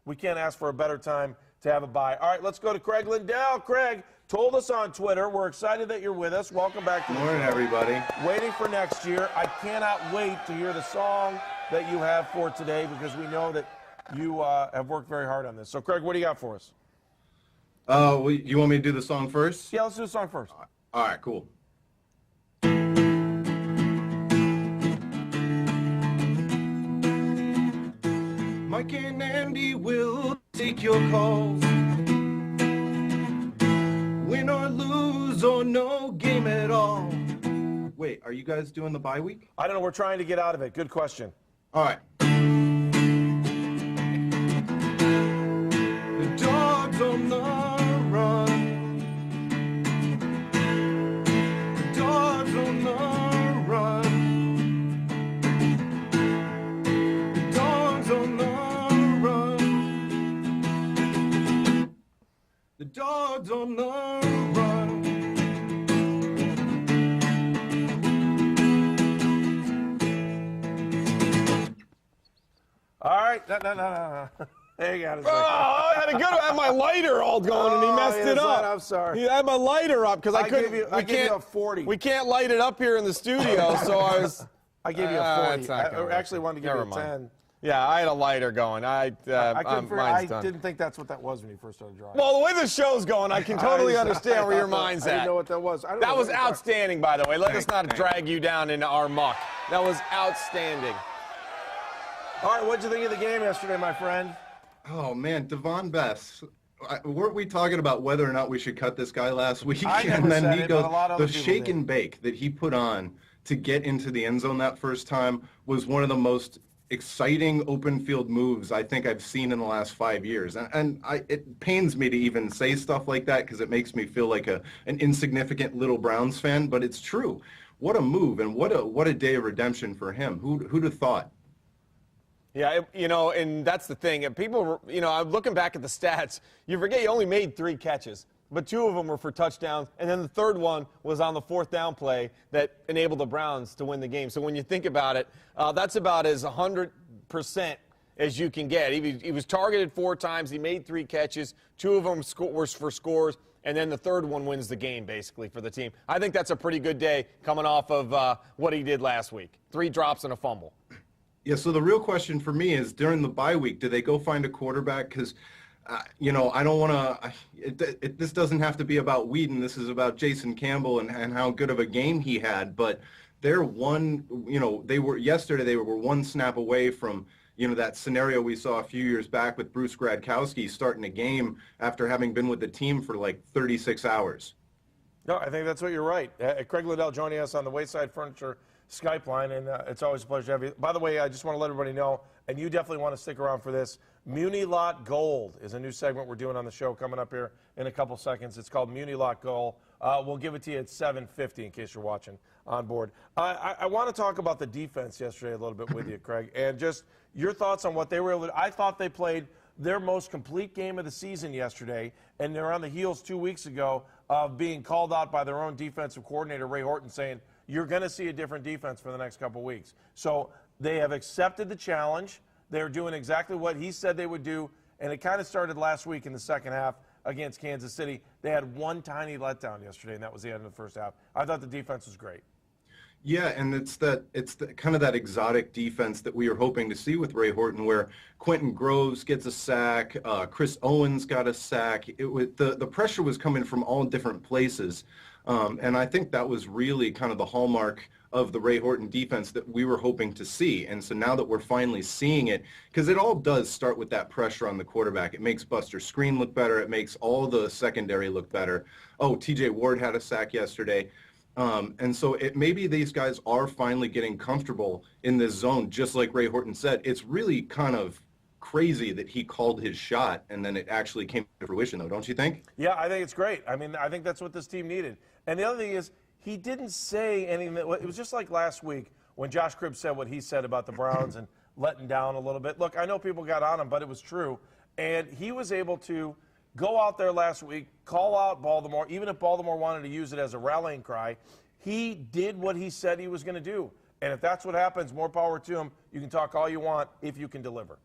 We can't ask for a better time to have a bye. All right, let's go to Craig Lyndall. Craig told us on Twitter, we're excited that you're with us. Welcome back to the morning, show. everybody. Waiting for next year. I cannot wait to hear the song that you have for today because we know that you have worked very hard on this. So, Craig, what do you got for us? You want me to do the song first? Yeah, let's do the song first. All right, cool. Mike and Andy will take your calls. Win or lose or no game at all. Wait, are you guys doing the bye week? I don't know. We're trying to get out of it. Good question. All right. The dogs on the run. The dogs on the run. The dogs on the run. The dogs on the run. All right. No. There you got it. Oh, I had to have my lighter all going, and he messed it up. I'm sorry. He had my lighter up because I couldn't. I gave you a 40. We can't light it up here in the studio, so I was. I gave you a 40. It's not gonna I work. actually wanted to give Never you a 10. Yeah, I had a lighter going. I mine's done. didn't think that's what that was when you first started drawing. Well, the way the show's going, I can totally understand where your mind's I didn't at. know what that was. That was outstanding, by the way. Let us not drag you down into our muck. That was outstanding. All right, what'd you think of the game yesterday, my friend? Oh, man, Devon Bess. Weren't we talking about whether or not we should cut this guy last week? I never And then said he it, goes, but a lot of the other people shake did. and bake that he put on to get into the end zone that first time was one of the most exciting open field moves I think I've seen in the last 5 years. And it pains me to even say stuff like that because it makes me feel like an insignificant little Browns fan, but it's true. What a move, and what a day of redemption for him. Who'd have thought? Yeah, and that's the thing. And people, I'm looking back at the stats. You forget he only made 3 catches, but 2 of them were for touchdowns, and then the third one was on the 4th down play that enabled the Browns to win the game. So when you think about it, that's about as 100% as you can get. He was targeted 4 times. He made 3 catches. 2 of them were for scores, and then the third one wins the game, basically, for the team. I think that's a pretty good day coming off of what he did last week. 3 drops and a fumble. Yeah, so the real question for me is during the bye week, do they go find a quarterback? Because, I don't want to this doesn't have to be about Whedon. This is about Jason Campbell and how good of a game he had. But they're yesterday they were 1 snap away from, that scenario we saw a few years back with Bruce Gradkowski starting a game after having been with the team for like 36 hours. No, I think that's what you're right. Craig Lyndall joining us on the Wayside Furniture Skype line, and it's always a pleasure to have you. By the way, I just want to let everybody know, and you definitely want to stick around for this, Muni Lot Gold is a new segment we're doing on the show coming up here in a couple seconds. It's called Muni Lot Gold. We'll give it to you at 7:50 in case you're watching on board. I want to talk about the defense yesterday a little bit with you, Craig, and just your thoughts on what they were able to do. I thought they played their most complete game of the season yesterday, and they're on the heels 2 weeks ago of being called out by their own defensive coordinator, Ray Horton, saying, you're going to see a different defense for the next couple of weeks. So they have accepted the challenge. They're doing exactly what he said they would do, and it kind of started last week in the second half against Kansas City. They had 1 tiny letdown yesterday, and that was the end of the first half. I thought the defense was great. Yeah, and it's kind of that exotic defense that we were hoping to see with Ray Horton, where Quentin Groves gets a sack, Chris Owens got a sack. The pressure was coming from all different places, and I think that was really kind of the hallmark of the Ray Horton defense that we were hoping to see. And so now that we're finally seeing it, because it all does start with that pressure on the quarterback. It makes Buster Screen look better. It makes all the secondary look better. Oh, TJ Ward had a sack yesterday. And so maybe these guys are finally getting comfortable in this zone, just like Ray Horton said. It's really kind of crazy that he called his shot and then it actually came to fruition, though, don't you think? Yeah, I think it's great. I mean, I think that's what this team needed. And the other thing is, he didn't say anything. It was just like last week when Josh Cribbs said what he said about the Browns and letting down a little bit. Look, I know people got on him, but it was true. And he was able to go out there last week, call out Baltimore, even if Baltimore wanted to use it as a rallying cry. He did what he said he was going to do. And if that's what happens, more power to him. You can talk all you want if you can deliver.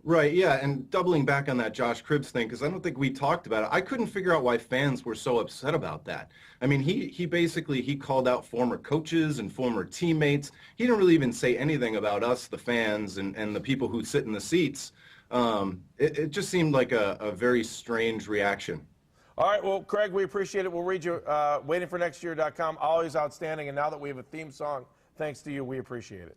Right, yeah, and doubling back on that Josh Cribbs thing, because I don't think we talked about it. I couldn't figure out why fans were so upset about that. I mean, he basically called out former coaches and former teammates. He didn't really even say anything about us, the fans, and the people who sit in the seats. It just seemed like a very strange reaction. All right, well, Craig, we appreciate it. We'll read you waitingfornextyear.com. Always outstanding, and now that we have a theme song, thanks to you, we appreciate it.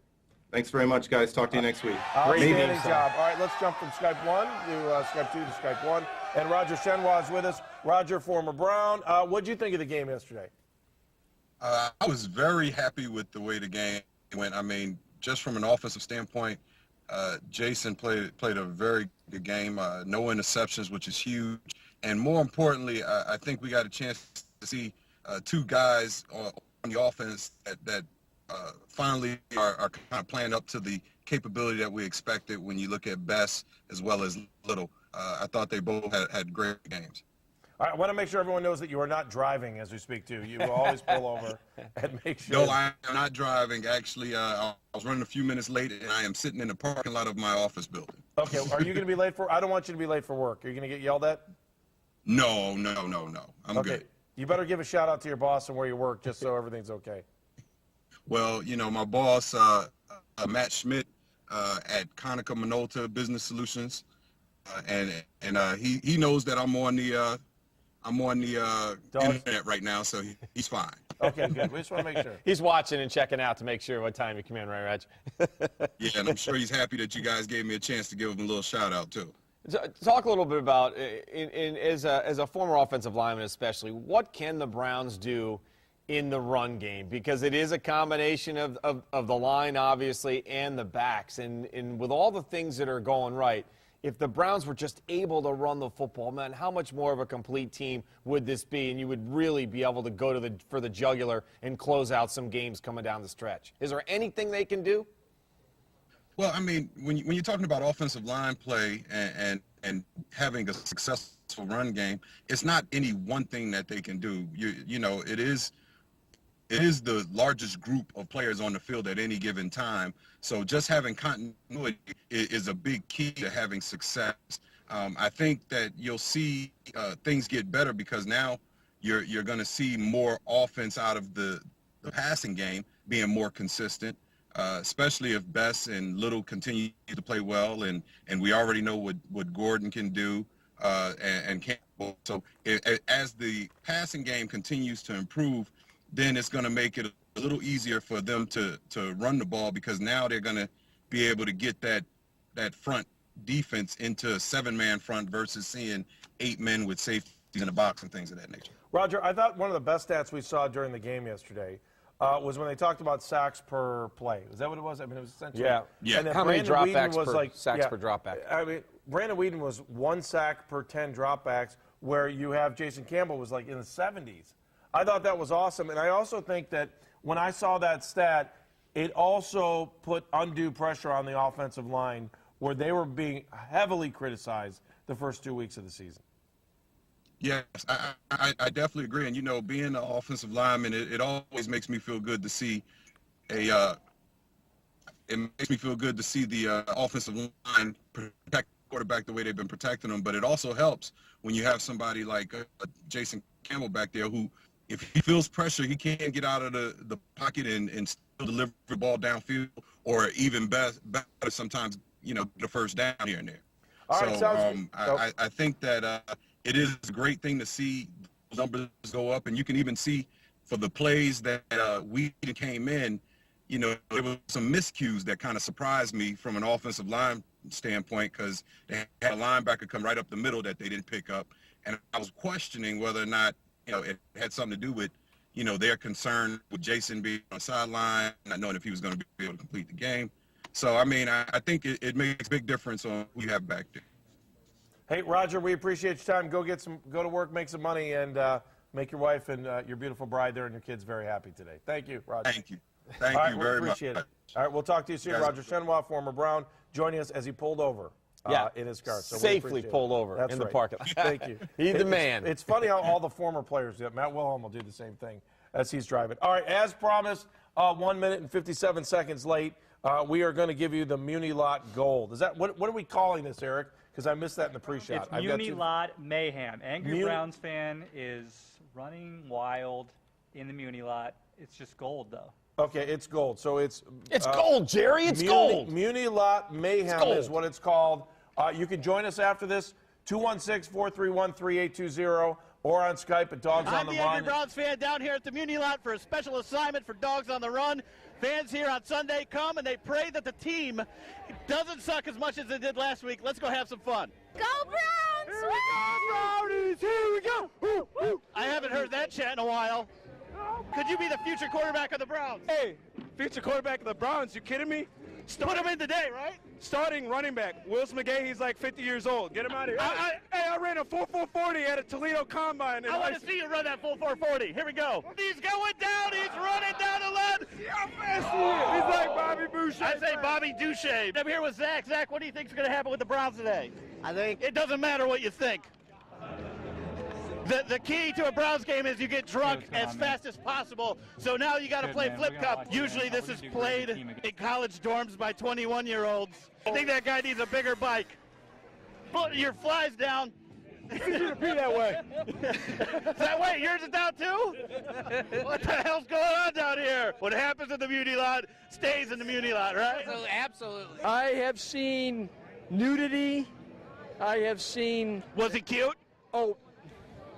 Thanks very much, guys. Talk to you next week. Outstanding job. All right, let's jump from Skype 1 to Skype 2 to Skype 1. And Roger Shenwa is with us. Roger, former Brown. What did you think of the game yesterday? I was very happy with the way the game went. I mean, just from an offensive standpoint, Jason played a very good game. No interceptions, which is huge. And more importantly, I think we got a chance to see two guys on the offense that finally are kind of playing up to the capability that we expected when you look at Best as well as Little. I thought they both had great games. All right, I want to make sure everyone knows that you are not driving as we speak to. You will always pull over and make sure. No, I am not driving. Actually, I was running a few minutes late, and I am sitting in the parking lot of my office building. Okay, are you going to be late for? I don't want you to be late for work. Are you going to get yelled at? No. I'm okay. good. You better give a shout out to your boss and where you work, just so everything's okay. Well, you know, my boss, Matt Schmidt, at Konica Minolta Business Solutions, and he knows that I'm on the internet right now, so he's fine. Okay, good. We just want to make sure. He's watching and checking out to make sure what time you come in, right, Reg? Yeah, and I'm sure he's happy that you guys gave me a chance to give him a little shout out too. Talk a little bit about, as a former offensive lineman especially, what can the Browns do in the run game? Because it is a combination of the line, obviously, and the backs. And with all the things that are going right, if the Browns were just able to run the football, man, how much more of a complete team would this be? And you would really be able to go for the jugular and close out some games coming down the stretch. Is there anything they can do? Well, I mean, when you're talking about offensive line play and having a successful run game, it's not any one thing that they can do. You know, it is the largest group of players on the field at any given time. So just having continuity is a big key to having success. I think that you'll see things get better because now you're going to see more offense out of the passing game being more consistent. Especially if Best and Little continue to play well, and we already know what Gordon can do and Campbell. So as the passing game continues to improve, then it's going to make it a little easier for them to run the ball because now they're going to be able to get that front defense into a 7-man front versus seeing 8 men with safeties in the box and things of that nature. Roger, I thought one of the best stats we saw during the game yesterday was when they talked about sacks per play. Is that what it was? I mean, it was essentially. Yeah. And then How many dropbacks was per sacks per dropback? I mean, Brandon Weeden was 1 sack per 10 dropbacks, where you have Jason Campbell was like in the 70s. I thought that was awesome, and I also think that when I saw that stat, it also put undue pressure on the offensive line, where they were being heavily criticized the first 2 weeks of the season. Yes, I definitely agree. And, you know, being an offensive lineman, it always makes me feel good to see the offensive line protect the quarterback the way they've been protecting them. But it also helps when you have somebody like Jason Campbell back there who, if he feels pressure, he can't get out of the pocket and still deliver the ball downfield, or even better sometimes, you know, the first down here and there. All right, I think that it is a great thing to see those numbers go up, and you can even see for the plays that we came in, you know, there was some miscues that kind of surprised me from an offensive line standpoint because they had a linebacker come right up the middle that they didn't pick up, and I was questioning whether or not, you know, it had something to do with, you know, their concern with Jason being on the sideline, not knowing if he was going to be able to complete the game. So, I mean, I think it makes a big difference on who you have back there. Hey, Roger, we appreciate your time. Go to work, make some money, and make your wife and your beautiful bride there and your kids very happy today. Thank you, Roger. Thank you. Thank you very much. Appreciate it. All right, we'll talk to you soon. Yes. Roger Shenwa, former Brown, joining us as he pulled over in his car. So Safely pulled over in the parking lot. Thank you. He's the man. It's funny how all the former players do it. Matt Wilhelm will do the same thing as he's driving. All right, as promised, 1 minute and 57 seconds late. we are going to give you the Muni Lot Gold. Is that what are we calling this, Eric? Because I missed that in the pre-shot. It's Muni Lot Mayhem. Angry Browns fan is running wild in the Muni Lot. It's just gold, though. Okay, it's gold. So it's gold, Jerry. It's gold. Muni Lot Mayhem is what it's called. You can join us after this, 216-431-3820, or on Skype at Dogs on the Run. I'm the Angry Browns fan down here at the Muni Lot for a special assignment for Dogs on the Run. Fans here on Sunday come and they pray that the team doesn't suck as much as it did last week. Let's go have some fun. Go Browns! Here we go, Brownies! Here we go! Woo, woo. I haven't heard that chant in a while. Could you be the future quarterback of the Browns? Hey, future quarterback of the Browns, you kidding me? Put him in today, right? Starting running back, Willis McGahee, he's like 50 years old. Get him out of here. I ran a 4.40 at a Toledo Combine. I want to see you run that full 4.40. Here we go. He's going down. He's running down the line. See how fast he is. He's like Bobby Boucher. I say Bobby Douche. I'm here with Zach. Zach, what do you think is going to happen with the Browns today? I think It doesn't matter what you think. The key to a Browns game is you get drunk as fast as possible. So now you got to play flip cup. Usually this is played in college dorms by 21-year-olds. I think that guy needs a bigger bike. Put your flies down. It's easy to be that way. Is that way? Yours is down too? What the hell's going on down here? What happens in the Muni Lot stays in the Muni Lot, right? absolutely. I have seen nudity. I have seen. Was he cute? Oh,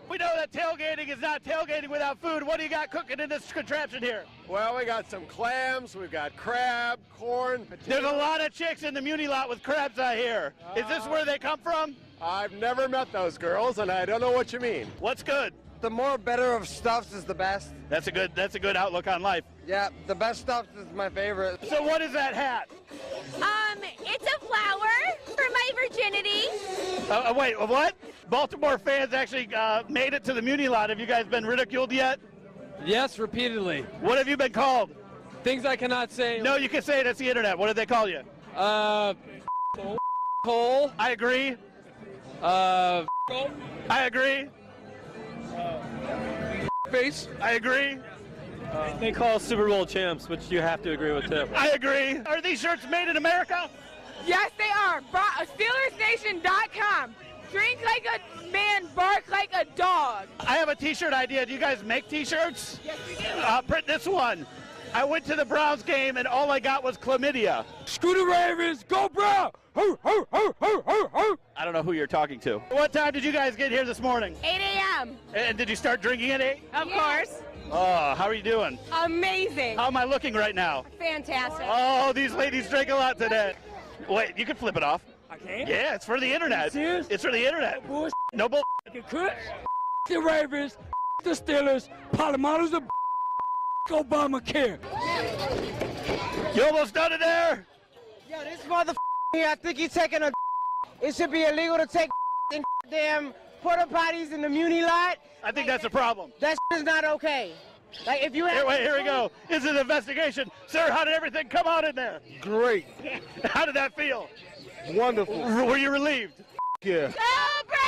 We know that tailgating is not tailgating without food. What do you got cooking in this contraption here? Well, we got some clams, we've got crab, corn, potatoes. There's a lot of chicks in the Muni Lot with crabs, I hear. Is this where they come from? I've never met those girls, and I don't know what you mean. What's good? the more better of stuffs is the best. That's a good outlook on life. Yeah, the best stuff is my favorite. So what is that hat? It's a flower for my virginity. Wait, what? Baltimore fans actually made it to the Muni Lot. Have you guys been ridiculed yet? Yes, repeatedly. What have you been called? Things I cannot say. No, you can say it. It's the internet. What did they call you? Hole. I agree. I I agree. face. I agree. They call us Super Bowl champs, which you have to agree with too. I agree. Are these shirts made in America? Yes, they are. SteelersNation.com. Drink like a man, bark like a dog. I have a T-shirt idea. Do you guys make T-shirts? Yes, we do. Print this one. I went to the Browns game and all I got was chlamydia. Screw the Ravens. Go Brown. Ho, ho, ho, ho, ho, ho. I don't know who you're talking to. What time did you guys get here this morning? 8 a.m. And did you start drinking at 8? Of course. Oh, how are you doing? Amazing. How am I looking right now? Fantastic. Oh, these ladies drink a lot today. Wait, you can flip it off. I can't. Yeah, it's for the internet. Serious? It's for the internet. Bullshit. No bull. The Ravens. The Steelers. Palomares of Obamacare. You almost done it there? Yo, this motherfucker here, I think he's taking a. It should be illegal to take in damn porta potties in the Muni lot. I think that's a problem. That is not okay. Like if you have. Here we go. This is an investigation. Sir, how did everything come out in there? Great. How did that feel? Wonderful. Were you relieved? Yeah. Go Browns!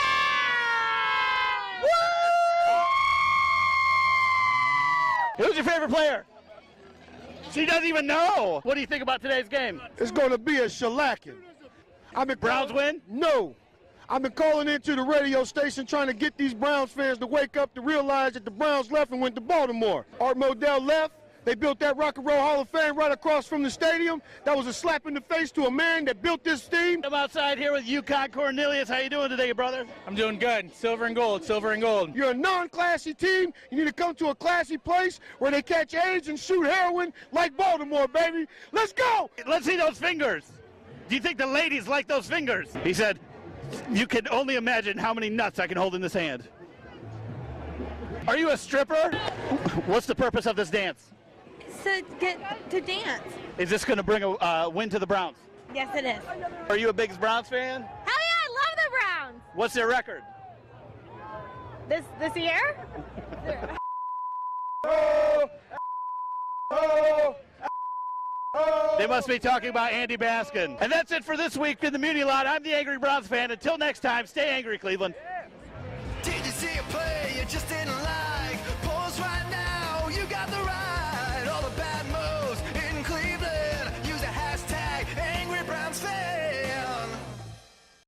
Who's your favorite player? She doesn't even know. What do you think about today's game? It's going to be a shellacking. Browns win? No. I've been calling into the radio station trying to get these Browns fans to wake up to realize that the Browns left and went to Baltimore. Art Modell left. They built that Rock and Roll Hall of Fame right across from the stadium. That was a slap in the face to a man that built this team. I'm outside here with Yukon Cornelius. How you doing today, brother? I'm doing good. Silver and gold. Silver and gold. You're a non-classy team. You need to come to a classy place where they catch AIDS and shoot heroin like Baltimore, baby. Let's go! Let's see those fingers. Do you think the ladies like those fingers? He said, you can only imagine how many nuts I can hold in this hand. Are you a stripper? What's the purpose of this dance? To get to dance. Is this going to bring a win to the Browns? Yes, it is. Are you a big Browns fan? Hell yeah, I love the Browns. What's their record? This year? They must be talking about Andy Baskin. And that's it for this week in the Muni Lot. I'm the Angry Browns fan. Until next time, stay angry, Cleveland. Did you see a play? You just didn't lie.